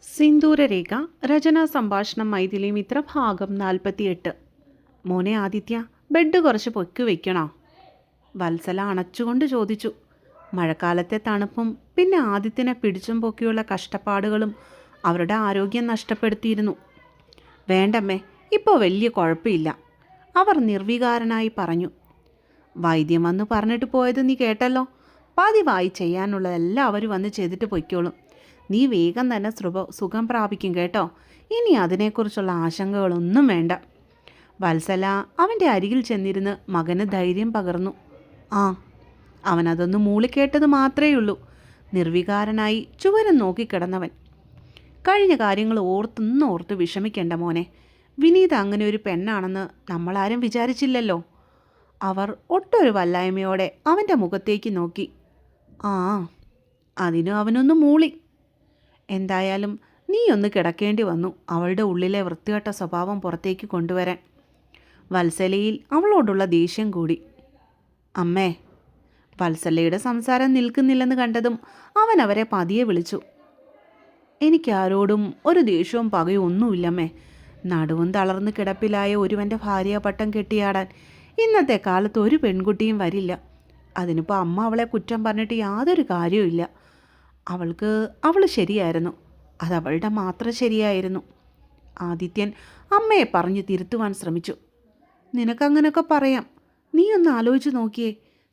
സിന്ദൂരരേഖ രചനാ സംഭാഷണം മൈഥിലി മിത്ര ഭാഗം 48. മോനെ ആദിത്യ, ബെഡ് കുറച്ച് പൊക്കി വെക്കണോ? വത്സല അണച്ചുകൊണ്ട് ചോദിച്ചു. മഴക്കാലത്തെ തണുപ്പും പിന്നെ ആദിത്യനെ പിടിച്ചും പൊക്കിയുള്ള കഷ്ടപ്പാടുകളും അവരുടെ ആരോഗ്യം നഷ്ടപ്പെടുത്തിയിരുന്നു. വേണ്ടമ്മേ, ഇപ്പോൾ വലിയ കുഴപ്പമില്ല, അവർ നിർവികാരനായി പറഞ്ഞു. വൈദ്യം വന്ന് പറഞ്ഞിട്ട് പോയത് നീ കേട്ടല്ലോ. പതിവായി ചെയ്യാനുള്ളതെല്ലാം അവർ വന്ന് ചെയ്തിട്ട് പൊയ്ക്കോളും. നീ വേഗം തന്നെ സുഖം പ്രാപിക്കും കേട്ടോ. ഇനി അതിനെക്കുറിച്ചുള്ള ആശങ്കകളൊന്നും വേണ്ട. വത്സല അവൻ്റെ അരികിൽ ചെന്നിരുന്ന് മകന് ധൈര്യം പകർന്നു. ആ, അവനതൊന്ന് മൂളിക്കേട്ടത് മാത്രമേ ഉള്ളൂ. നിർവികാരനായി ചുവരം നോക്കിക്കിടന്നവൻ. കഴിഞ്ഞ കാര്യങ്ങൾ ഓർത്ത് വിഷമിക്കേണ്ട മോനെ. വിനീത അങ്ങനെ ഒരു പെണ്ണാണെന്ന് നമ്മളാരും വിചാരിച്ചില്ലല്ലോ. അവർ ഒട്ടൊരു വല്ലായ്മയോടെ അവൻ്റെ മുഖത്തേക്ക് നോക്കി. ആ, അതിനും അവനൊന്ന് മൂളി. എന്തായാലും നീ ഒന്ന് കിടക്കേണ്ടി വന്നു അവളുടെ ഉള്ളിലെ വൃത്തികെട്ട സ്വഭാവം പുറത്തേക്ക് കൊണ്ടുവരാൻ. വത്സലയിൽ അവളോടുള്ള ദേഷ്യം കൂടി. അമ്മേ. വത്സലയുടെ സംസാരം നിൽക്കുന്നില്ലെന്ന് കണ്ടതും അവൻ അവരെ പതിയെ വിളിച്ചു. എനിക്കാരോടും ഒരു ദേഷ്യവും പകയും ഒന്നുമില്ലമ്മേ. നടുവും തളർന്ന് കിടപ്പിലായ ഒരുവൻ്റെ ഭാര്യാപട്ടം കെട്ടിയാടാൻ ഇന്നത്തെ കാലത്ത് ഒരു പെൺകുട്ടിയും വരില്ല. അതിനിപ്പോൾ അമ്മ അവളെ കുറ്റം പറഞ്ഞിട്ട് യാതൊരു കാര്യവുമില്ല. അവൾ ശരിയായിരുന്നു. അതവളുടെ മാത്രം ശരിയായിരുന്നു. ആദിത്യൻ അമ്മയെ പറഞ്ഞു തിരുത്തുവാൻ ശ്രമിച്ചു. നിനക്കങ്ങനെയൊക്കെ പറയാം. നീ ഒന്ന് ആലോചിച്ച് നോക്കിയേ.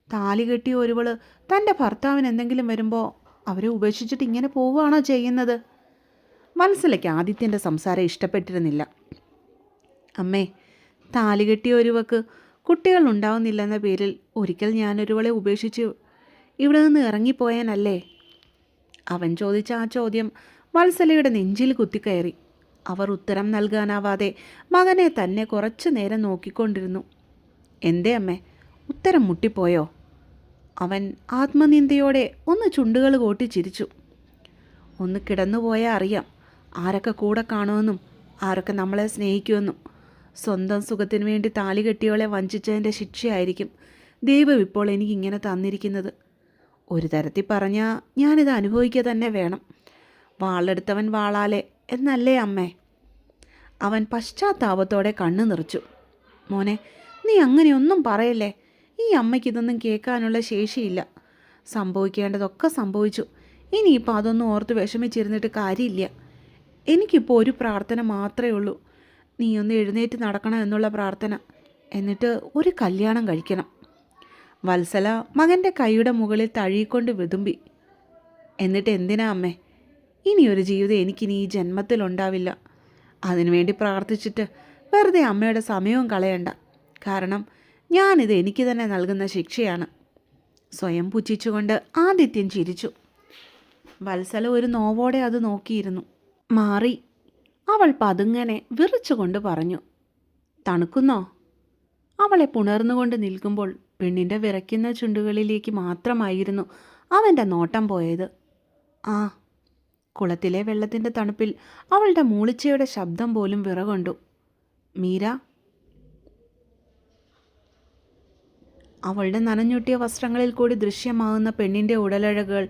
താലി കെട്ടിയ ഒരുവൾ തൻ്റെ ഭർത്താവിന് എന്തെങ്കിലും വരുമ്പോൾ അവരെ ഉപേക്ഷിച്ചിട്ട് ഇങ്ങനെ പോവുകയാണോ ചെയ്യുന്നത്? വത്സലയ്ക്ക് ആദിത്യൻ്റെ സംസാരം ഇഷ്ടപ്പെട്ടിരുന്നില്ല. അമ്മേ, താലി കെട്ടിയ ഒരുവക്ക് കുട്ടികൾ ഉണ്ടാവുന്നില്ലെന്ന പേരിൽ ഒരിക്കൽ ഞാനൊരുവളെ ഉപേക്ഷിച്ച് ഇവിടെ നിന്ന് ഇറങ്ങിപ്പോയാനല്ലേ? അവൻ ചോദിച്ച ആ ചോദ്യം വത്സലയുടെ നെഞ്ചിൽ കുത്തിക്കയറി. അവർ ഉത്തരം നൽകാനാവാതെ മകനെ തന്നെ കുറച്ചു നേരം നോക്കിക്കൊണ്ടിരുന്നു. എന്തേ അമ്മേ, ഉത്തരം മുട്ടിപ്പോയോ? അവൻ ആത്മനിന്ദയോടെ ഒന്ന് ചുണ്ടുകൾ കോട്ടി ചിരിച്ചു. ഒന്ന് കിടന്നുപോയാൽ അറിയാം ആരൊക്കെ കൂടെ കാണുമെന്നും ആരൊക്കെ നമ്മളെ സ്നേഹിക്കുമെന്നും. സ്വന്തം സുഖത്തിനു വേണ്ടി താലി കെട്ടിയോളെ വഞ്ചിച്ചതിൻ്റെ ശിക്ഷയായിരിക്കും ദൈവം ഇപ്പോൾ എനിക്കിങ്ങനെ തന്നിരിക്കുന്നത്. ഒരു തരത്തിൽ പറഞ്ഞാൽ ഞാനിത് അനുഭവിക്കുക തന്നെ വേണം. വാളെടുത്തവൻ വാളാലെ എന്നല്ലേ അമ്മേ? അവൻ പശ്ചാത്താപത്തോടെ കണ്ണു നിറച്ചു. മോനെ, നീ അങ്ങനെയൊന്നും പറയല്ലേ. ഈ അമ്മയ്ക്കിതൊന്നും കേൾക്കാനുള്ള ശേഷിയില്ല. സംഭവിക്കേണ്ടതൊക്കെ സംഭവിച്ചു. ഇനിയിപ്പോൾ അതൊന്നും ഓർത്ത് വിഷമിച്ചിരുന്നിട്ട് കാര്യമില്ല. എനിക്കിപ്പോൾ ഒരു പ്രാർത്ഥന മാത്രമേ ഉള്ളൂ. നീ ഒന്ന് എഴുന്നേറ്റ് നടക്കണം എന്നുള്ള പ്രാർത്ഥന. എന്നിട്ട് ഒരു കല്യാണം കഴിക്കണം. വത്സല മകൻ്റെ കൈയുടെ മുകളിൽ തഴുകിക്കൊണ്ട് വിതുമ്പി. എന്നിട്ട് എന്തിനാ അമ്മേ? ഇനിയൊരു ജീവിതം എനിക്കിനി ഈ ജന്മത്തിലുണ്ടാവില്ല. അതിനുവേണ്ടി പ്രാർത്ഥിച്ചിട്ട് വെറുതെ അമ്മയുടെ സമയവും കളയണ്ട. കാരണം ഞാനിത് എനിക്ക് തന്നെ നൽകുന്ന ശിക്ഷയാണ്. സ്വയം പുച്ഛിച്ചുകൊണ്ട് ആദിത്യൻ ചിരിച്ചു. വത്സല ഒരു നോവോടെ അത് നോക്കിയിരുന്നു. മാറി. അവൾ പതുങ്ങനെ വിറച്ചുകൊണ്ട് പറഞ്ഞു. തണുക്കുന്നോ? അവളെ പുണർന്നുകൊണ്ട് നിൽക്കുമ്പോൾ പെണ്ണിൻ്റെ വിറയ്ക്കുന്ന ചുണ്ടുകളിലേക്ക് മാത്രമായിരുന്നു അവൻ്റെ നോട്ടം പോയത്. ആ, കുളത്തിലെ വെള്ളത്തിൻ്റെ തണുപ്പിൽ അവളുടെ മൂളിച്ചയുടെ ശബ്ദം പോലും വിറകൊണ്ടു. മീര. അവളുടെ നനഞ്ഞൊട്ടിയ വസ്ത്രങ്ങളിൽ കൂടി ദൃശ്യമാകുന്ന പെണ്ണിൻ്റെ ഉടലഴകുകൾ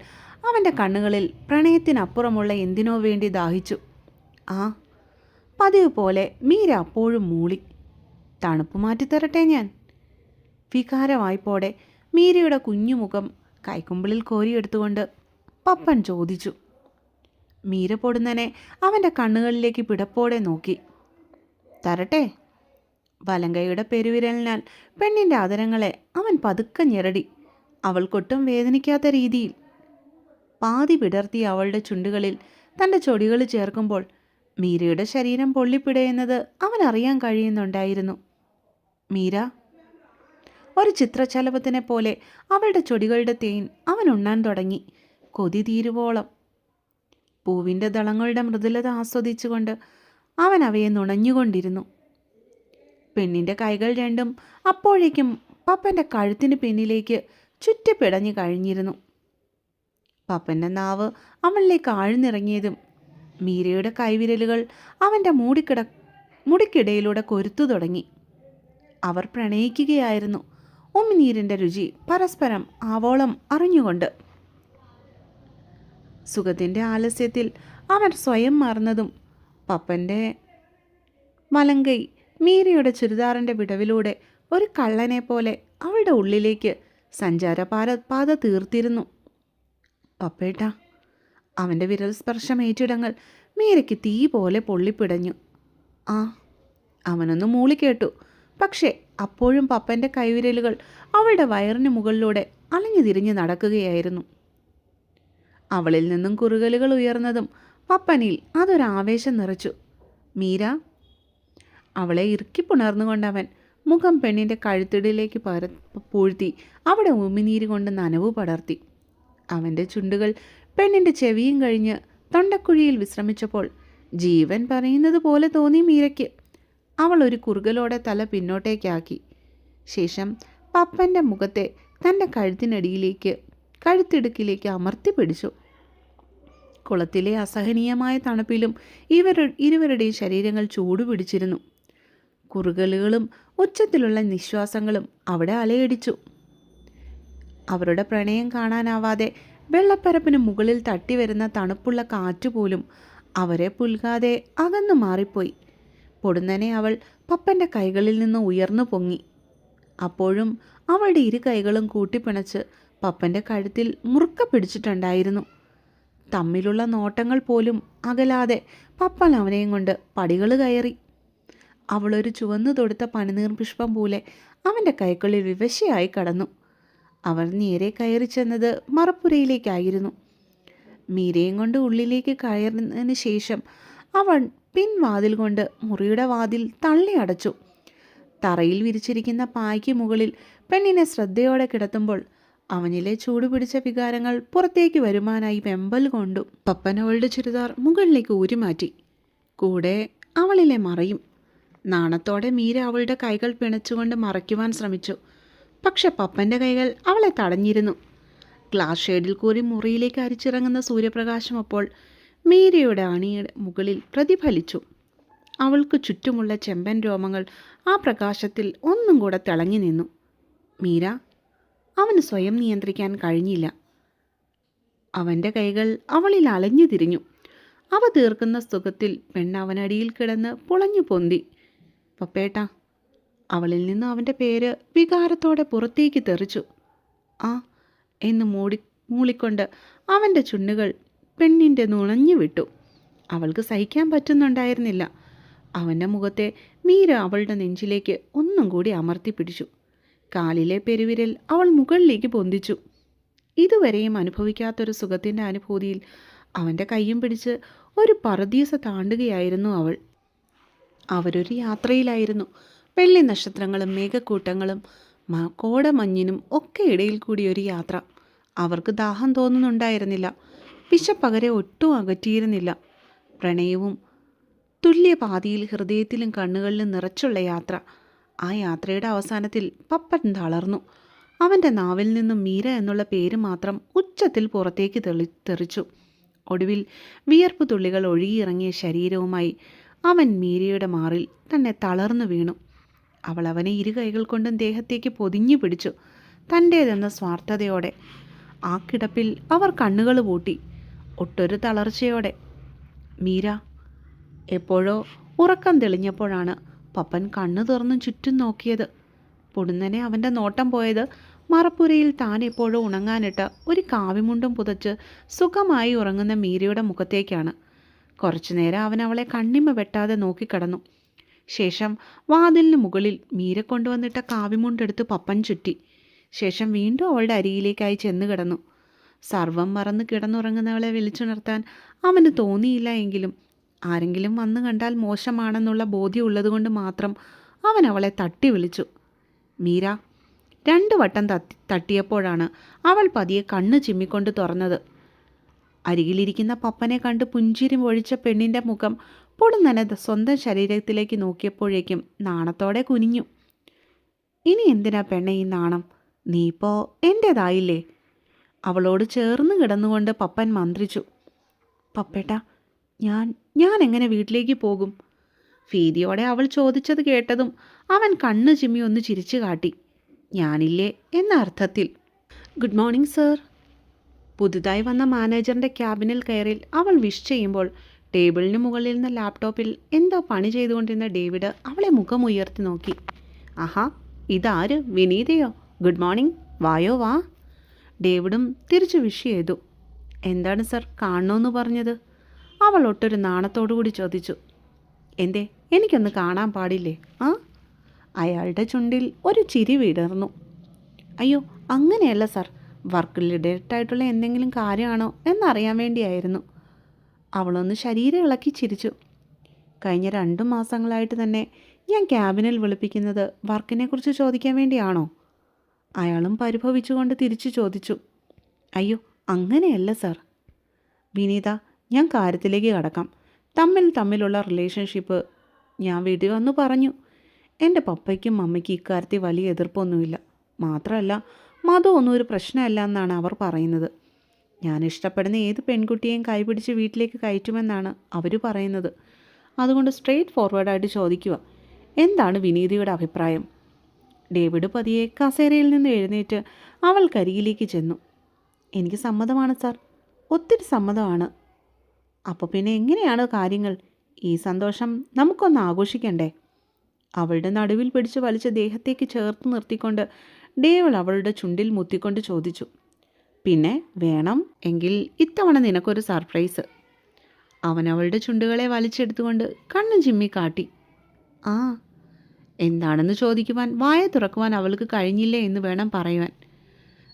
അവൻ്റെ കണ്ണുകളിൽ പ്രണയത്തിനപ്പുറമുള്ള എന്തിനോ വേണ്ടി ദാഹിച്ചു. ആ, പതിവ് പോലെ മീര അപ്പോഴും മൂളി. തണുപ്പ് മാറ്റിത്തരട്ടെ ഞാൻ? വികാരവായ്പോടെ മീരയുടെ കുഞ്ഞുമുഖം കൈക്കുമ്പിളിൽ കോരിയെടുത്തുകൊണ്ട് പപ്പൻ ചോദിച്ചു. മീര പൊടുന്നനെ അവൻ്റെ കണ്ണുകളിലേക്ക് പിടപ്പോടെ നോക്കി. തരട്ടെ? വലങ്കയുടെ പെരുവിരലിനാൽ പെണ്ണിൻ്റെ ആദരങ്ങളെ അവൻ പതുക്കെ ഞെരടി. അവൾക്കൊട്ടും വേദനിക്കാത്ത രീതിയിൽ. പാതി പിടർത്തി അവളുടെ ചുണ്ടുകളിൽ തൻ്റെ ചൊടികൾ ചേർക്കുമ്പോൾ മീരയുടെ ശരീരം പൊള്ളിപ്പിടയുന്നത് അവൻ അറിയാൻ കഴിയുന്നുണ്ടായിരുന്നു. മീര. ഒരു ചിത്രശലഭത്തിനെ പോലെ അവളുടെ ചൊടികളുടെ തേൻ അവൻ ഉണ്ണാൻ തുടങ്ങി, കൊതി തീരുവോളം. പൂവിൻ്റെ ദളങ്ങളുടെ മൃദുലത ആസ്വദിച്ചുകൊണ്ട് അവൻ അവയെ നുണഞ്ഞുകൊണ്ടിരുന്നു. പെണ്ണിൻ്റെ കൈകൾ രണ്ടും അപ്പോഴേക്കും പപ്പൻ്റെ കഴുത്തിന് പിന്നിലേക്ക് ചുറ്റിപ്പിടഞ്ഞു കഴിഞ്ഞിരുന്നു. പപ്പൻ്റെ നാവ് അവളിലേക്ക് ആഴ്ന്നിറങ്ങിയതും മീരയുടെ കൈവിരലുകൾ അവൻ്റെ മുടിക്കിടയിലൂടെ കൊരുത്തു തുടങ്ങി. അവർ പ്രണയിക്കുകയായിരുന്നു. ഉമിനീരിൻ്റെ രുചി പരസ്പരം ആവോളം അറിഞ്ഞുകൊണ്ട്. സുഖത്തിൻ്റെ ആലസ്യത്തിൽ അവൻ സ്വയം മറന്നതും പപ്പൻ്റെ വലങ്കൈ മീരയുടെ ചുരിദാറിൻ്റെ വിടവിലൂടെ ഒരു കള്ളനെ പോലെ അവളുടെ ഉള്ളിലേക്ക് പാത തീർത്തിരുന്നു. പപ്പേട്ട. അവൻ്റെ വിരൽ സ്പർശം ഏറ്റിടങ്ങൾ മീരയ്ക്ക് തീ പോലെ പൊള്ളിപ്പിടഞ്ഞു. ആ, അവനൊന്ന് മൂളിക്കേട്ടു. പക്ഷേ അപ്പോഴും പപ്പൻ്റെ കൈവിരലുകൾ അവളുടെ വയറിന് മുകളിലൂടെ അലഞ്ഞു തിരിഞ്ഞ് നടക്കുകയായിരുന്നു. അവളിൽ നിന്നും കുറുകലുകൾ ഉയർന്നതും പപ്പനിൽ അതൊരാവേശം നിറച്ചു. മീര. അവളെ ഇറുക്കിപ്പുണർന്നുകൊണ്ടവൻ മുഖം പെണ്ണിൻ്റെ കഴുത്തിടിലേക്ക് പൂഴ്ത്തി അവിടെ ഉമിനീര് കൊണ്ട് നനവ് പടർത്തി. അവൻ്റെ ചുണ്ടുകൾ പെണ്ണിൻ്റെ ചെവിയും കഴിഞ്ഞ് തൊണ്ടക്കുഴിയിൽ വിശ്രമിച്ചപ്പോൾ ജീവൻ പറയുന്നത് പോലെ തോന്നി മീരയ്ക്ക്. അവൾ ഒരു കുറുകലോടെ തല പിന്നോട്ടേക്കാക്കി. ശേഷം പപ്പൻ്റെ മുഖത്തെ തൻ്റെ കഴുത്തിടുക്കിലേക്ക് അമർത്തി പിടിച്ചു. കുളത്തിലെ അസഹനീയമായ തണുപ്പിലും ഇരുവരുടെയും ശരീരങ്ങൾ ചൂടുപിടിച്ചിരുന്നു. കുറുകലുകളും ഉച്ചത്തിലുള്ള നിശ്വാസങ്ങളും അവിടെ അലയടിച്ചു. അവരുടെ പ്രണയം കാണാനാവാതെ വെള്ളപ്പരപ്പിന് മുകളിൽ തട്ടിവരുന്ന തണുപ്പുള്ള കാറ്റുപോലും അവരെ പുൽകാതെ അകന്നു മാറിപ്പോയി. പൊടുന്നനെ അവൾ പപ്പൻ്റെ കൈകളിൽ നിന്ന് ഉയർന്നു പൊങ്ങി. അപ്പോഴും അവളുടെ ഇരു കൈകളും കൂട്ടിപ്പിണച്ച് പപ്പൻ്റെ കഴുത്തിൽ മുറുക്ക പിടിച്ചിട്ടുണ്ടായിരുന്നു. തമ്മിലുള്ള നോട്ടങ്ങൾ പോലും അകലാതെ പപ്പൻ അവനെയും കൊണ്ട് പടികൾ കയറി. അവളൊരു ചുവന്നു തൊടുത്ത പനിനീർ പുഷ്പം പോലെ അവൻ്റെ കൈകളിൽ വിവശയായി കടന്നു. അവർ നേരെ കയറി ചെന്നത് മറപ്പുരയിലേക്കായിരുന്നു. മീരയും കൊണ്ട് ഉള്ളിലേക്ക് കയറുന്നതിന് ശേഷം അവൻ പിൻവാതിൽ കൊണ്ട് മുറിയുടെ വാതിൽ തള്ളി അടച്ചു. തറയിൽ വിരിച്ചിരിക്കുന്ന പായ്ക്ക് മുകളിൽ പെണ്ണിനെ ശ്രദ്ധയോടെ കിടത്തുമ്പോൾ അവനിലെ ചൂടുപിടിച്ച വികാരങ്ങൾ പുറത്തേക്ക് വരുവാനായി വെമ്പൽ കൊണ്ടു. പപ്പൻ അവളുടെ ചുരിദാർ മുകളിലേക്ക് ഊരിമാറ്റി. കൂടെ അവളിലെ മറയും. നാണത്തോടെ മീര അവളുടെ കൈകൾ പിണച്ചുകൊണ്ട് മറയ്ക്കുവാൻ ശ്രമിച്ചു. പക്ഷെ പപ്പൻ്റെ കൈകൾ അവളെ തടഞ്ഞിരുന്നു. ഗ്ലാസ് ഷെയ്ഡിൽ കൂടി മുറിയിലേക്ക് അരിച്ചിറങ്ങുന്ന സൂര്യപ്രകാശം അപ്പോൾ മീരയുടെ അണിയുടെ മുകളിൽ പ്രതിഫലിച്ചു. അവൾക്ക് ചുറ്റുമുള്ള ചെമ്പൻ രോമങ്ങൾ ആ പ്രകാശത്തിൽ ഒന്നും കൂടെ തിളങ്ങി നിന്നു. മീര. അവന് സ്വയം നിയന്ത്രിക്കാൻ കഴിഞ്ഞില്ല. അവൻ്റെ കൈകൾ അവളിൽ അലഞ്ഞു തിരിഞ്ഞു. അവ തീർക്കുന്ന സുഖത്തിൽ പെണ്ണവനടിയിൽ കിടന്ന് പുളഞ്ഞു പൊന്തി. പപ്പേട്ട. അവളിൽ നിന്ന് അവൻ്റെ പേര് വികാരത്തോടെ പുറത്തേക്ക് തെറിച്ചു. ആ എന്ന് മൂളിക്കൊണ്ട് അവൻ്റെ ചുണ്ടുകൾ പെണ്ണിൻ്റെ നുണഞ്ഞു വിട്ടു. അവൾക്ക് സഹിക്കാൻ പറ്റുന്നുണ്ടായിരുന്നില്ല. അവൻ്റെ മുഖത്തെ മീര അവളുടെ നെഞ്ചിലേക്ക് ഒന്നും കൂടി അമർത്തി പിടിച്ചു. കാലിലെ പെരുവിരൽ അവൾ മുകളിലേക്ക് പൊന്തിച്ചു. ഇതുവരെയും അനുഭവിക്കാത്തൊരു സുഖത്തിൻ്റെ അനുഭൂതിയിൽ അവൻ്റെ കയ്യും പിടിച്ച് ഒരു പറുദീസ താണ്ടുകയായിരുന്നു അവൾ. അവരൊരു യാത്രയിലായിരുന്നു. വെള്ളി നക്ഷത്രങ്ങളും മേഘക്കൂട്ടങ്ങളും കോടമഞ്ഞിനും ഒക്കെ ഇടയിൽ കൂടി ഒരു യാത്ര. അവർക്ക് ദാഹം തോന്നുന്നുണ്ടായിരുന്നില്ല. വിശപ്പകരെ ഒട്ടും അകറ്റിയിരുന്നില്ല. പ്രണയവും തുല്യപാതിയിൽ ഹൃദയത്തിലും കണ്ണുകളിലും നിറച്ചുള്ള യാത്ര. ആ യാത്രയുടെ അവസാനത്തിൽ പപ്പൻ തളർന്നു. അവൻ്റെ നാവിൽ നിന്നും മീര എന്നുള്ള പേര് മാത്രം ഉച്ചത്തിൽ പുറത്തേക്ക് തെറിച്ചു. ഒടുവിൽ വിയർപ്പ് തുള്ളികൾ ഒഴുകിയിറങ്ങിയ ശരീരവുമായി അവൻ മീരയുടെ മാറിൽ തന്നെ തളർന്നു വീണു. അവൾ അവനെ ഇരു കൈകൾ കൊണ്ടും ദേഹത്തേക്ക് പൊതിഞ്ഞു പിടിച്ചു, തൻ്റേതെന്ന സ്വാർത്ഥതയോടെ. ആ കിടപ്പിൽ അവർ കണ്ണുകൾ പൂട്ടി, ഒട്ടൊരു തളർച്ചയോടെ. മീര. എപ്പോഴോ ഉറക്കം തെളിഞ്ഞപ്പോഴാണ് പപ്പൻ കണ്ണു തുറന്നും ചുറ്റും നോക്കിയത്. പൊടുന്നനെ അവൻ്റെ നോട്ടം പോയത് മറപ്പുരയിൽ താൻ എപ്പോഴോ ഉണങ്ങാനിട്ട് ഒരു കാവിമുണ്ടും പുതച്ച് സുഖമായി ഉറങ്ങുന്ന മീരയുടെ മുഖത്തേക്കാണ്. കുറച്ചുനേരം അവൻ അവളെ കണ്ണിമ വെട്ടാതെ നോക്കിക്കടന്നു. ശേഷം വാതിലിന് മുകളിൽ മീര കൊണ്ടുവന്നിട്ട കാവിമുണ്ടെടുത്ത് പപ്പൻ ചുറ്റി. ശേഷം വീണ്ടും അവളുടെ അരികിലേക്കായി ചെന്ന് കിടന്നു. സർവം മറന്ന് കിടന്നുറങ്ങുന്നവളെ വിളിച്ചുണർത്താൻ അവന് തോന്നിയില്ല എങ്കിലും ആരെങ്കിലും വന്നു കണ്ടാൽ മോശമാണെന്നുള്ള ബോധ്യമുള്ളതുകൊണ്ട് മാത്രം അവൻ അവളെ തട്ടി വിളിച്ചു. മീര. 2 വട്ടം തട്ടിയപ്പോഴാണ് അവൾ പതിയെ കണ്ണ് ചിമ്മിക്കൊണ്ട് തുറന്നത്. അരികിലിരിക്കുന്ന പപ്പനെ കണ്ട് പുഞ്ചിരി ഒഴിച്ച പെണ്ണിൻ്റെ മുഖം പൊടുന്നനെ സ്വന്തം ശരീരത്തിലേക്ക് നോക്കിയപ്പോഴേക്കും നാണത്തോടെ കുനിഞ്ഞു. ഇനി എന്തിനാ പെണ്ണെ ഈ നാണം? നീ ഇപ്പോൾ എൻ്റേതായില്ലേ? അവളോട് ചേർന്ന് കിടന്നുകൊണ്ട് പപ്പൻ മന്ത്രിച്ചു. പപ്പേട്ട, ഞാൻ എങ്ങനെ വീട്ടിലേക്ക് പോകും? ഭീതിയോടെ അവൾ ചോദിച്ചത് കേട്ടതും അവൻ കണ്ണ് ചിമ്മി ഒന്ന് ചിരിച്ചു കാട്ടി. ഞാനില്ലേ എന്ന അർത്ഥത്തിൽ. Good morning sir. പുതുതായി വന്ന മാനേജറിൻ്റെ ക്യാബിനിൽ കയറി അവൾ വിഷ് ചെയ്യുമ്പോൾ ടേബിളിന് മുകളിൽ നിന്ന് ലാപ്ടോപ്പിൽ എന്തോ പണി ചെയ്തുകൊണ്ടിരുന്ന ഡേവിഡ് അവളെ മുഖമുയർത്തി നോക്കി. ആഹാ, ഇതാര്? വിനീതയോ? ഗുഡ് മോർണിംഗ്, വായോ വാ. ഡേവിഡും തിരിച്ചു വിഷ് ചെയ്തു. എന്താണ് സർ, കാണണമെന്ന് പറഞ്ഞത്? അവൾ ഒട്ടൊരു നാണത്തോടുകൂടി ചോദിച്ചു. എന്തേ, എനിക്കൊന്ന് കാണാൻ പാടില്ലേ? ആ? അയാളുടെ ചുണ്ടിൽ ഒരു ചിരി വിടർന്നു. അയ്യോ, അങ്ങനെയല്ല സർ, വർക്ക് റിലേറ്റഡായിട്ടുള്ള എന്തെങ്കിലും കാര്യമാണോ എന്നറിയാൻ വേണ്ടിയായിരുന്നു. അവളൊന്ന് ശരീരം ഇളക്കി ചിരിച്ചു. കഴിഞ്ഞ 2 മാസങ്ങളായിട്ട് തന്നെ ഞാൻ ക്യാബിനിൽ വിളിപ്പിക്കുന്നത് വർക്കിനെക്കുറിച്ച് ചോദിക്കാൻ വേണ്ടിയാണോ? അയാളും പരിഭവിച്ചുകൊണ്ട് തിരിച്ചു ചോദിച്ചു. അയ്യോ, അങ്ങനെയല്ല സർ. വിനീത, ഞാൻ കാര്യത്തിലേക്ക് കടക്കാം. തമ്മിലുള്ള റിലേഷൻഷിപ്പ് ഞാൻ വീട്ടിൽ വന്നു പറഞ്ഞു. എൻ്റെ പപ്പയ്ക്കും മമ്മയ്ക്കും ഇക്കാര്യത്തിൽ വലിയ എതിർപ്പൊന്നുമില്ല. മാത്രമല്ല, മതമൊന്നും ഒരു പ്രശ്നമല്ല എന്നാണ് അവർ പറയുന്നത്. ഞാൻ ഇഷ്ടപ്പെടുന്ന ഏത് പെൺകുട്ടിയെയും കൈപിടിച്ച് വീട്ടിലേക്ക് കയറ്റുമെന്നാണ് അവർ പറയുന്നത്. അതുകൊണ്ട് സ്ട്രെയിറ്റ് ഫോർവേഡായിട്ട് ചോദിക്കുക, എന്താണ് വിനീതയുടെ അഭിപ്രായം? ഡേവിഡ് പതിയെ കസേരയിൽ നിന്ന് എഴുന്നേറ്റ് അവൾക്കരികിലേക്ക് ചെന്നു. എനിക്ക് സമ്മതമാണ് സാർ, ഒത്തിരി സമ്മതമാണ്. അപ്പോൾ പിന്നെ എങ്ങനെയാണ് കാര്യങ്ങൾ? ഈ സന്തോഷം നമുക്കൊന്ന് ആഘോഷിക്കണ്ടേ? അവളുടെ നടുവിൽ പിടിച്ച് വലിച്ച ദേഹത്തേക്ക് ചേർത്ത് നിർത്തിക്കൊണ്ട് ഡേവിഡ് അവളുടെ ചുണ്ടിൽ മുത്തിക്കൊണ്ട് ചോദിച്ചു. പിന്നെ വേണം എങ്കിൽ ഇത്തവണ നിനക്കൊരു സർപ്രൈസ്. അവൻ അവളുടെ ചുണ്ടുകളെ വലിച്ചെടുത്തുകൊണ്ട് കണ്ണും ചിമ്മി കാട്ടി. ആ, എന്താണെന്ന് ചോദിക്കുവാൻ വായ തുറക്കുവാൻ അവൾക്ക് കഴിഞ്ഞില്ലേ എന്ന് വേണം പറയുവാൻ.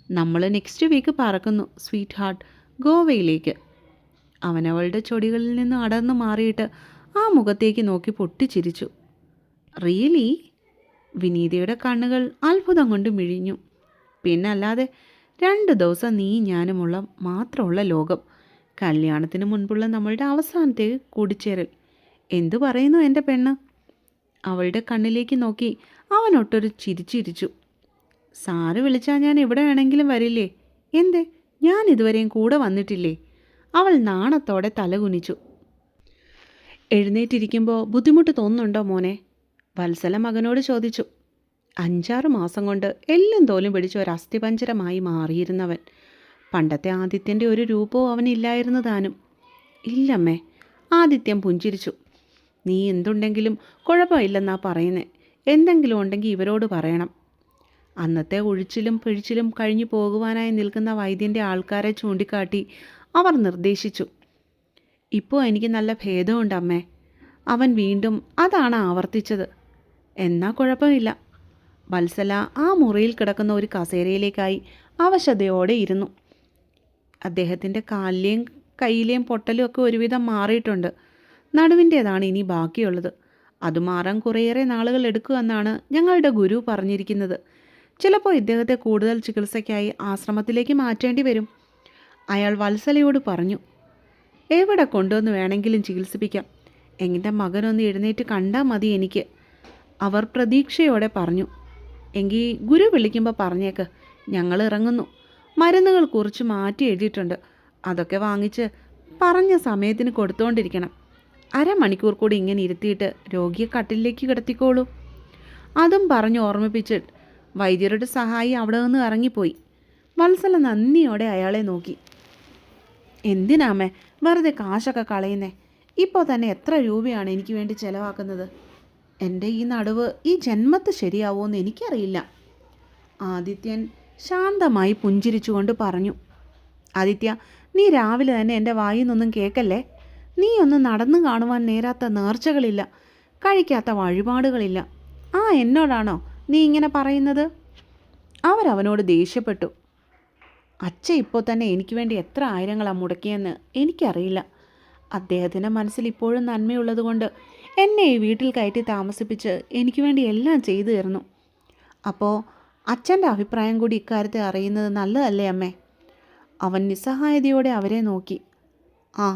നമ്മൾ നെക്സ്റ്റ് വീക്ക് പറക്കുന്നു സ്വീറ്റ് ഹാർട്ട്, ഗോവയിലേക്ക്. അവനവളുടെ ചൊടികളിൽ നിന്ന് അടർന്നു മാറിയിട്ട് ആ മുഖത്തേക്ക് നോക്കി പൊട്ടിച്ചിരിച്ചു. റിയലി? വിനീതയുടെ കണ്ണുകൾ അത്ഭുതം കൊണ്ട് മിഴിഞ്ഞു. പിന്നല്ലാതെ, 2 ദിവസം നീ ഞാനുമുള്ള മാത്രമുള്ള ലോകം. കല്യാണത്തിന് മുൻപുള്ള നമ്മളുടെ അവസാനത്തെ കൂടിച്ചേരൽ. എന്തു പറയുന്നു എൻ്റെ പെണ്ണ്? അവളുടെ കണ്ണിലേക്ക് നോക്കി അവനൊട്ടൊരു ചിരിച്ചിരിച്ചു. സാറ് വിളിച്ചാൽ ഞാൻ എവിടെ വേണമെങ്കിലും വരില്ലേ? എന്തേ, ഞാൻ ഇതുവരെയും കൂടെ വന്നിട്ടില്ലേ? അവൾ നാണത്തോടെ തലകുനിച്ചു. എഴുന്നേറ്റിരിക്കുമ്പോൾ ബുദ്ധിമുട്ട് തോന്നുന്നുണ്ടോ മോനെ? വത്സല മകനോട് ചോദിച്ചു. 5-6 മാസം കൊണ്ട് എല്ലും തോലും പിടിച്ച് ഒരു അസ്ഥിപഞ്ജരമായി മാറിയിരുന്നവൻ. പണ്ടത്തെ ആദിത്യൻ്റെ ഒരു രൂപവും അവനില്ലായിരുന്നു താനും. ഇല്ലമ്മേ, ആദിത്യൻ പുഞ്ചിരിച്ചു. നീ എന്തുണ്ടെങ്കിലും കുഴപ്പമില്ലെന്നാ പറയുന്നേ. എന്തെങ്കിലും ഉണ്ടെങ്കിൽ ഇവരോട് പറയണം. അന്നത്തെ ഒഴിച്ചിലും പിഴിച്ചിലും കഴിഞ്ഞു പോകുവാനായി നിൽക്കുന്ന വൈദ്യൻ്റെ ആൾക്കാരെ ചൂണ്ടിക്കാട്ടി അവർ നിർദ്ദേശിച്ചു. ഇപ്പോൾ എനിക്ക് നല്ല ഭേദമുണ്ട് അമ്മേ. അവൻ വീണ്ടും അതാണ് ആവർത്തിച്ചത്. എന്നാ കുഴപ്പമില്ല. വത്സല ആ മുറിയിൽ കിടക്കുന്ന ഒരു കസേരയിലേക്കായി അവശതയോടെ ഇരുന്നു. അദ്ദേഹത്തിൻ്റെ കാലിലെയും കയ്യിലെയും പൊട്ടലും ഒക്കെ ഒരുവിധം മാറിയിട്ടുണ്ട്. നടുവിൻ്റേതാണ് ഇനി ബാക്കിയുള്ളത്. അത് മാറാൻ കുറേയേറെ നാളുകൾ എടുക്കുമെന്നാണ് ഞങ്ങളുടെ ഗുരു പറഞ്ഞിരിക്കുന്നത്. ചിലപ്പോൾ ഇദ്ദേഹത്തെ കൂടുതൽ ചികിത്സയ്ക്കായി ആശ്രമത്തിലേക്ക് മാറ്റേണ്ടി വരും. അയാൾ വത്സലയോട് പറഞ്ഞു. എവിടെ കൊണ്ടുവന്ന് വേണമെങ്കിലും ചികിത്സിപ്പിക്കാം. എൻ്റെ മകനൊന്ന് എഴുന്നേറ്റ് കണ്ടാൽ മതി എനിക്ക്. അവർ പ്രതീക്ഷയോടെ പറഞ്ഞു. എങ്കിൽ ഗുരു വിളിക്കുമ്പോൾ പറഞ്ഞേക്ക്, ഞങ്ങൾ ഇറങ്ങുന്നു. മരുന്നുകൾ കുറിച്ച് മാറ്റി എഴുതിയിട്ടുണ്ട്. അതൊക്കെ വാങ്ങിച്ച് പറഞ്ഞ സമയത്തിന് കൊടുത്തുകൊണ്ടിരിക്കണം. 1/2 മണിക്കൂർ കൂടി ഇങ്ങനെ ഇരുത്തിയിട്ട് രോഗിയെ കട്ടിലേക്ക് കിടത്തിക്കോളൂ. അതും പറഞ്ഞ് ഓർമ്മിപ്പിച്ച് വൈദ്യരുടെ സഹായി അവിടെ നിന്ന് ഇറങ്ങിപ്പോയി. വത്സല നന്ദിയോടെ അയാളെ നോക്കി. എന്തിനാമേ വെറുതെ കാശൊക്കെ കളയുന്നേ? ഇപ്പോൾ തന്നെ എത്ര രൂപയാണ് എനിക്ക് വേണ്ടി ചിലവാക്കുന്നത്? എൻ്റെ ഈ നടുവ് ഈ ജന്മത്ത് ശരിയാവുമെന്ന് എനിക്കറിയില്ല. ആദിത്യൻ ശാന്തമായി പുഞ്ചിരിച്ചുകൊണ്ട് പറഞ്ഞു. ആദിത്യ, നീ രാവിലെ തന്നെ എൻ്റെ വായിൽ നിന്നൊന്നും കേൾക്കല്ലേ. നീ ഒന്ന് നടന്നു കാണുവാൻ നേരാത്ത നേർച്ചകളില്ല, കഴിക്കാത്ത വഴിപാടുകളില്ല. ആ എന്നോടാണോ നീ ഇങ്ങനെ പറയുന്നത്? അവരവനോട് ദേഷ്യപ്പെട്ടു. അച്ഛൻ ഇപ്പോൾ തന്നെ എനിക്ക് വേണ്ടി എത്ര ആയിരങ്ങളാണ് മുടക്കിയെന്ന് എനിക്കറിയില്ല. അദ്ദേഹത്തിൻ്റെ മനസ്സിൽ ഇപ്പോഴും നന്മയുള്ളതുകൊണ്ട് എന്നെ ഈ വീട്ടിൽ കയറ്റി താമസിപ്പിച്ച് എനിക്ക് വേണ്ടി എല്ലാം ചെയ്തു തരുന്നു. അപ്പോൾ അച്ഛൻ്റെ അഭിപ്രായം കൂടി ഇക്കാര്യത്തെ അറിയുന്നത് നല്ലതല്ലേ അമ്മേ? അവൻ നിസ്സഹായതയോടെ അവരെ നോക്കി. ആ,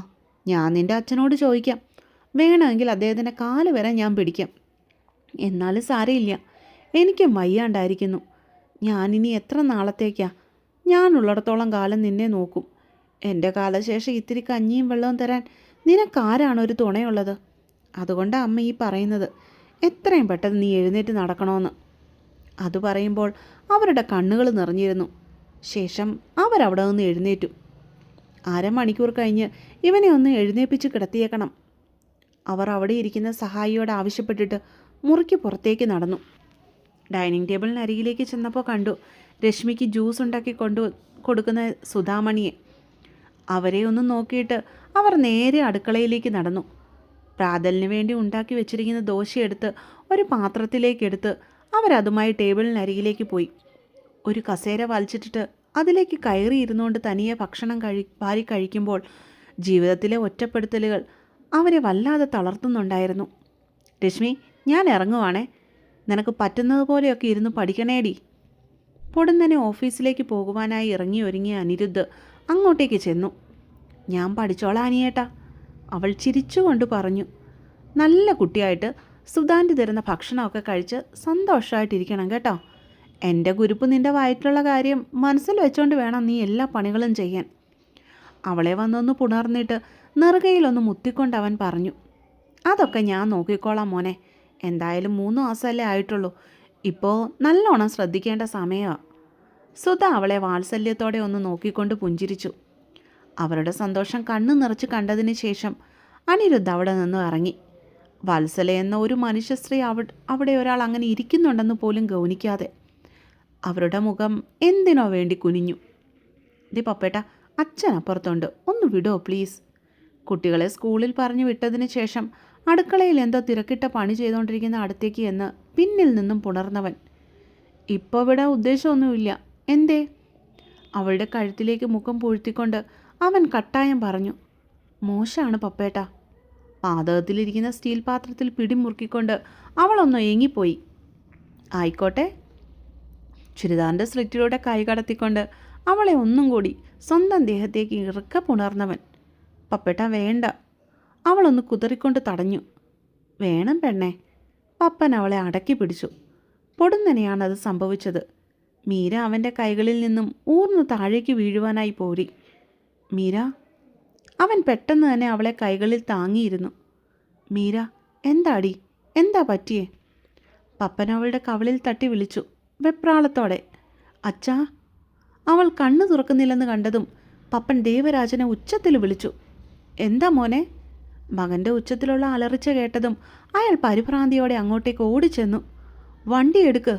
ഞാൻ നിൻ്റെ അച്ഛനോട് ചോദിക്കാം. വേണമെങ്കിൽ അദ്ദേഹത്തിൻ്റെ കാല് വരെ ഞാൻ പിടിക്കാം. എന്നാലും സാരമില്ല, എനിക്കും വയ്യാണ്ടായിരിക്കുന്നു. ഞാനിനി എത്ര നാളത്തേക്കാ? ഞാനുള്ളിടത്തോളം കാലം നിന്നെ നോക്കും. എൻ്റെ കാലശേഷം ഇത്തിരി കഞ്ഞിയും വെള്ളവും തരാൻ നിനക്കാരാണ് ഒരു തുണയുള്ളത്? അതുകൊണ്ടാണ് അമ്മ ഈ പറയുന്നത്, എത്രയും പെട്ടെന്ന് നീ എഴുന്നേറ്റ് നടക്കണമെന്ന്. അത് പറയുമ്പോൾ അവരുടെ കണ്ണുകൾ നിറഞ്ഞിരുന്നു. ശേഷം അവരവിടെ നിന്ന് എഴുന്നേറ്റു. അരമണിക്കൂർ കഴിഞ്ഞ് ഇവനെ ഒന്ന് എഴുന്നേൽപ്പിച്ച് കിടത്തിയേക്കണം. അവർ അവിടെ ഇരിക്കുന്ന സഹായിയോട് ആവശ്യപ്പെട്ടിട്ട് മുറിക്ക് പുറത്തേക്ക് നടന്നു. ഡൈനിങ് ടേബിളിനരികിലേക്ക് ചെന്നപ്പോൾ കണ്ടു രശ്മിക്ക് ജ്യൂസ് ഉണ്ടാക്കി കൊടുക്കുന്ന സുധാമണിയെ. അവരെ ഒന്ന് നോക്കിയിട്ട് അവർ നേരെ അടുക്കളയിലേക്ക് നടന്നു. പ്രാതലിന് വേണ്ടി ഉണ്ടാക്കി വെച്ചിരിക്കുന്ന ദോശയെടുത്ത് ഒരു പാത്രത്തിലേക്കെടുത്ത് അവരതുമായി ടേബിളിനരികിലേക്ക് പോയി. ഒരു കസേര വലിച്ചിട്ടിട്ട് അതിലേക്ക് കയറിയിരുന്നുകൊണ്ട് തനിയെ ഭക്ഷണം വാരി കഴിക്കുമ്പോൾ ജീവിതത്തിലെ ഒറ്റപ്പെടുത്തലുകൾ അവരെ വല്ലാതെ തളർത്തുന്നുണ്ടായിരുന്നു. രശ്മി, ഞാൻ ഇറങ്ങുവാണേ. നിനക്ക് പറ്റുന്നത് പോലെയൊക്കെ ഇരുന്ന് പഠിക്കണേടി. പൊടുന്നനെ ഓഫീസിലേക്ക് പോകുവാനായി ഇറങ്ങി ഒരുങ്ങിയ അനിരുദ്ധ് അങ്ങോട്ടേക്ക് ചെന്നു. ഞാൻ പഠിച്ചോളാം അനിയേട്ടാ, അവൾ ചിരിച്ചുകൊണ്ട് പറഞ്ഞു. നല്ല കുട്ടിയായിട്ട് സുധാൻ്റെ തരുന്ന ഭക്ഷണമൊക്കെ കഴിച്ച് സന്തോഷമായിട്ടിരിക്കണം കേട്ടോ. എൻ്റെ കുരുപ്പ് നിൻ്റെ വയറ്റിലുള്ള കാര്യം മനസ്സിൽ വെച്ചുകൊണ്ട് വേണം നീ എല്ലാ പണികളും ചെയ്യാൻ. അവളെ വന്നൊന്ന് പുണർന്നിട്ട് നെറുകയിലൊന്ന് മുത്തിക്കൊണ്ട് അവൻ പറഞ്ഞു. അതൊക്കെ ഞാൻ നോക്കിക്കോളാം മോനെ. എന്തായാലും 3 മാസമല്ലേ ആയിട്ടുള്ളൂ. ഇപ്പോൾ നല്ലോണം ശ്രദ്ധിക്കേണ്ട സമയമാണ്. സുധ അവളെ വാത്സല്യത്തോടെ ഒന്ന് നോക്കിക്കൊണ്ട് പുഞ്ചിരിച്ചു. അവരുടെ സന്തോഷം കണ്ണു നിറച്ച് കണ്ടതിന് ശേഷം അനിരുദ്ധ അവിടെ നിന്ന് ഇറങ്ങി. വത്സല എന്ന ഒരു മനുഷ്യസ്ത്രീ അവിടെ ഒരാൾ അങ്ങനെ ഇരിക്കുന്നുണ്ടെന്ന് പോലും ഗൗനിക്കാതെ അവരുടെ മുഖം എന്തിനോ വേണ്ടി കുനിഞ്ഞു. ദേ പപ്പേട്ട, അച്ഛൻ അപ്പുറത്തുണ്ട്, ഒന്ന് വിടോ പ്ലീസ്. കുട്ടികളെ സ്കൂളിൽ പറഞ്ഞു വിട്ടതിന് ശേഷം അടുക്കളയിൽ എന്തോ തിരക്കിട്ട പണി ചെയ്തുകൊണ്ടിരിക്കുന്ന അടുത്തേക്ക് എന്ന് പിന്നിൽ നിന്നും പുണർന്നവൻ. ഇപ്പോൾ ഇവിടെ ഉദ്ദേശമൊന്നുമില്ല. എന്തേ? അവളുടെ കഴുത്തിലേക്ക് മുഖം പൂഴ്ത്തിക്കൊണ്ട് അവൻ കട്ടായം പറഞ്ഞു. മോശമാണ് പപ്പേട്ട. പാതകത്തിലിരിക്കുന്ന സ്റ്റീൽ പാത്രത്തിൽ പിടിമുറുക്കിക്കൊണ്ട് അവളൊന്ന് ഏങ്ങിപ്പോയി. ആയിക്കോട്ടെ. ചുരിദാറിൻ്റെ സ്ലിറ്റിലൂടെ കൈ കടത്തിക്കൊണ്ട് അവളെ ഒന്നും കൂടി സ്വന്തം ദേഹത്തേക്ക് ഇറുക്ക പുണർന്നവൻ. പപ്പേട്ട വേണ്ട. അവളൊന്ന് കുതറിക്കൊണ്ട് തടഞ്ഞു. വേണം പെണ്ണേ. പപ്പൻ അവളെ അടക്കി പിടിച്ചു. പൊടുന്നനെയാണത് സംഭവിച്ചത്. മീര അവൻ്റെ കൈകളിൽ നിന്നും ഊർന്ന് താഴേക്ക് വീഴുവാനായി പോരി. മീര. അവൻ പെട്ടെന്ന് തന്നെ അവളെ കൈകളിൽ താങ്ങിയിരുന്നു. മീര, എന്താടി? എന്താ പറ്റിയേ? പപ്പൻ അവളുടെ കവളിൽ തട്ടി വിളിച്ചു വെപ്രാളത്തോടെ. അച്ഛാ. അവൾ കണ്ണു തുറക്കുന്നില്ലെന്ന് കണ്ടതും പപ്പൻ ദേവരാജനെ ഉച്ചത്തിൽ വിളിച്ചു. എന്താ മോനെ? മകൻ്റെ ഉച്ചത്തിലുള്ള അലറിച്ച കേട്ടതും അയാൾ പരിഭ്രാന്തിയോടെ അങ്ങോട്ടേക്ക് ഓടിച്ചെന്നു. വണ്ടി എടുക്ക്.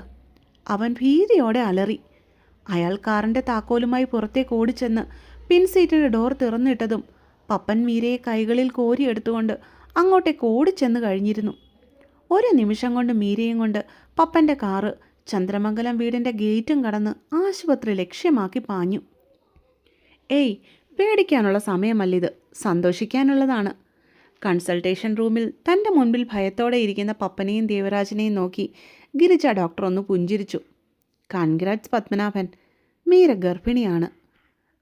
അവൻ ഭീതിയോടെ അലറി. അയാൾ കാറിൻ്റെ താക്കോലുമായി പുറത്തേക്ക് ഓടിച്ചെന്ന് പിൻസീറ്റിൻ്റെ ഡോർ തുറന്നിട്ടതും പപ്പൻ മീരയെ കൈകളിൽ കോരിയെടുത്തുകൊണ്ട് അങ്ങോട്ടേക്ക് ഓടിച്ചെന്ന് കഴിഞ്ഞിരുന്നു. ഒരു നിമിഷം കൊണ്ട് മീരയും കൊണ്ട് പപ്പൻ്റെ കാറ് ചന്ദ്രമംഗലം വീടിൻ്റെ ഗേറ്റും കടന്ന് ആശുപത്രി ലക്ഷ്യമാക്കി പാഞ്ഞു. ഏയ്, പേടിക്കാനുള്ള സമയമല്ലിത്, സന്തോഷിക്കാനുള്ളതാണ്. കൺസൾട്ടേഷൻ റൂമിൽ തൻ്റെ മുൻപിൽ ഭയത്തോടെ ഇരിക്കുന്ന പപ്പനെയും ദേവരാജനെയും നോക്കി ഗിരിജ ഡോക്ടർ ഒന്ന് പുഞ്ചിരിച്ചു. കൺഗ്രാറ്റ്സ് പത്മനാഭൻ, മീര ഗർഭിണിയാണ്.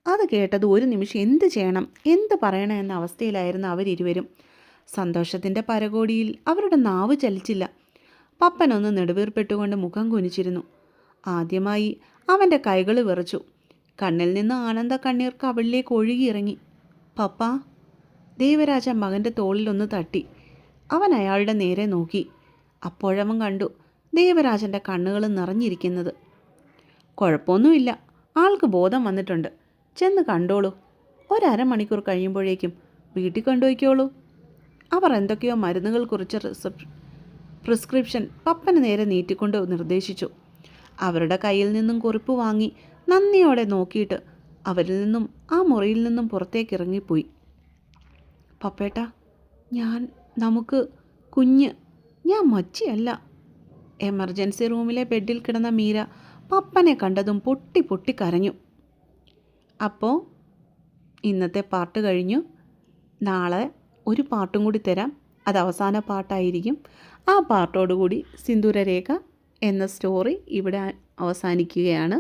അത് കേട്ടത് ഒരു നിമിഷം എന്ത് ചെയ്യണം എന്ത് പറയണം എന്ന അവസ്ഥയിലായിരുന്നു അവരിരുവരും. സന്തോഷത്തിൻ്റെ പരകോടിയിൽ അവരുടെ നാവ് ചലിച്ചില്ല. പപ്പനൊന്ന് നെടുവീർപ്പെട്ടുകൊണ്ട് മുഖം കുനിച്ചിരുന്നു. ആദ്യമായി അവൻ്റെ കൈകൾ വിറച്ചു. കണ്ണിൽ നിന്ന് ആനന്ദ കണ്ണീർ കവിളിലേക്ക് ഒഴുകിയിറങ്ങി. പപ്പ. ദേവരാജ മകൻ്റെ തോളിലൊന്ന് തട്ടി. അവൻ അയാളുടെ നേരെ നോക്കി. അപ്പോഴവൻ കണ്ടു ദേവരാജൻ്റെ കണ്ണുകൾ നിറഞ്ഞിരിക്കുന്നത്. കുഴപ്പമൊന്നുമില്ല, ആൾക്ക് ബോധം വന്നിട്ടുണ്ട്. ചെന്ന് കണ്ടോളൂ. 1.5 മണിക്കൂർ കഴിയുമ്പോഴേക്കും വീട്ടിൽ കൊണ്ടുപോയിക്കോളൂ. അവർ എന്തൊക്കെയോ മരുന്നുകൾ കുറിച്ച് പ്രിസ്ക്രിപ്ഷൻ പപ്പന് നേരെ നീട്ടിക്കൊണ്ട് നിർദ്ദേശിച്ചു. അവരുടെ കയ്യിൽ നിന്നും കുറിപ്പ് വാങ്ങി നന്ദിയോടെ നോക്കിയിട്ട് അവരിൽ നിന്നും ആ മുറിയിൽ നിന്നും പുറത്തേക്ക് ഇറങ്ങിപ്പോയി. പപ്പേട്ട, നമുക്ക് കുഞ്ഞ്, ഞാൻ മച്ചിയല്ല. എമർജൻസി റൂമിലെ ബെഡിൽ കിടന്ന മീര പപ്പനെ കണ്ടതും പൊട്ടി പൊട്ടി കരഞ്ഞു. അപ്പോൾ ഇന്നത്തെ പാർട്ട് കഴിഞ്ഞു. നാളെ ഒരു പാർട്ടും കൂടി തരാം. അത് അവസാന പാർട്ടായിരിക്കും. ആ പാർട്ടോടുകൂടി സിന്ദൂരരേഖ എന്ന സ്റ്റോറി ഇവിടെ അവസാനിക്കുകയാണ്.